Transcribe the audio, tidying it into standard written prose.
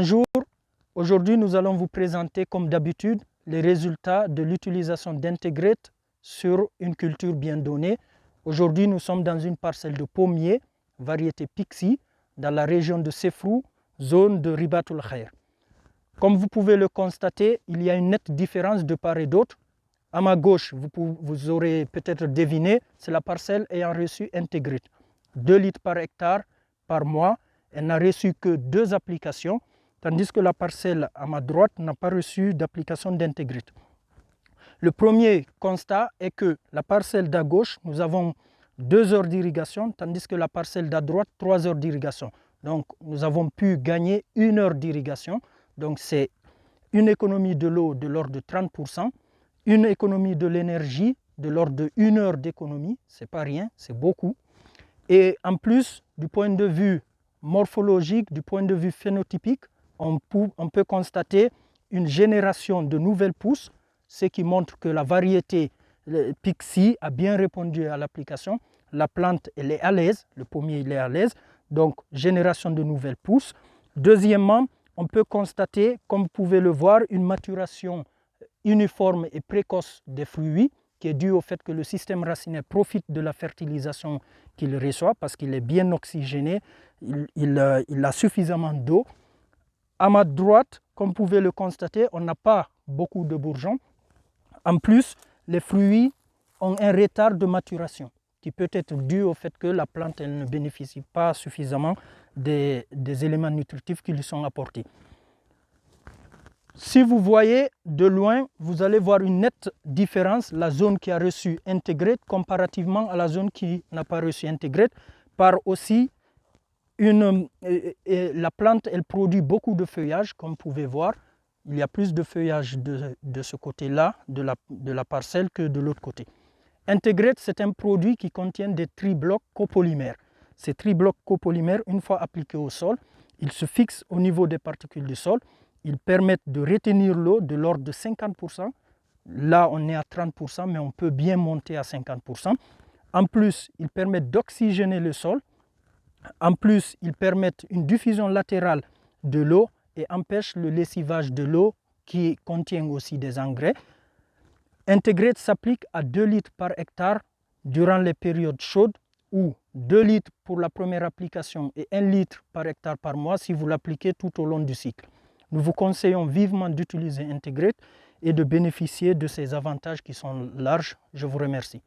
Bonjour, aujourd'hui nous allons vous présenter comme d'habitude les résultats de l'utilisation d'Integrate sur une culture bien donnée. Aujourd'hui nous sommes dans une parcelle de pommiers, variété Pixie, dans la région de Sefrou, zone de Ribatul Khair. Comme vous pouvez le constater, il y a une nette différence de part et d'autre. À ma gauche, vous aurez peut-être deviné, c'est la parcelle ayant reçu Integrate. 2 litres par hectare par mois, elle n'a reçu que 2 applications, tandis que la parcelle à ma droite n'a pas reçu d'application d'Integrate. Le premier constat est que la parcelle d'à gauche, nous avons 2 heures d'irrigation, tandis que la parcelle d'à droite, 3 heures d'irrigation. Donc nous avons pu gagner 1 heure d'irrigation, donc c'est une économie de l'eau de l'ordre de 30%, une économie de l'énergie de l'ordre de 1 heure d'économie, c'est pas rien, c'est beaucoup. Et en plus, du point de vue morphologique, du point de vue phénotypique, on peut constater une génération de nouvelles pousses, ce qui montre que la variété Pixie a bien répondu à l'application. La plante, elle est à l'aise, le pommier, il est à l'aise, donc génération de nouvelles pousses. Deuxièmement, on peut constater, comme vous pouvez le voir, une maturation uniforme et précoce des fruits, qui est due au fait que le système racinaire profite de la fertilisation qu'il reçoit parce qu'il est bien oxygéné, il a suffisamment d'eau. À ma droite, comme vous pouvez le constater, on n'a pas beaucoup de bourgeons. En plus, les fruits ont un retard de maturation qui peut être dû au fait que la plante elle ne bénéficie pas suffisamment des éléments nutritifs qui lui sont apportés. Si vous voyez de loin, vous allez voir une nette différence, la zone qui a reçu Integrate comparativement à la zone qui n'a pas reçu Integrate, par aussi la plante, elle produit beaucoup de feuillage, comme vous pouvez voir. Il y a plus de feuillage de ce côté-là, de la parcelle, que de l'autre côté. Integrate, c'est un produit qui contient des triblocs copolymères. Ces triblocs copolymères, une fois appliqués au sol, ils se fixent au niveau des particules du sol. Ils permettent de retenir l'eau de l'ordre de 50%. Là, on est à 30%, mais on peut bien monter à 50%. En plus, ils permettent d'oxygéner le sol. En plus, ils permettent une diffusion latérale de l'eau et empêchent le lessivage de l'eau qui contient aussi des engrais. Integrate s'applique à 2 litres par hectare durant les périodes chaudes ou 2 litres pour la première application et 1 litre par hectare par mois si vous l'appliquez tout au long du cycle. Nous vous conseillons vivement d'utiliser Integrate et de bénéficier de ces avantages qui sont larges. Je vous remercie.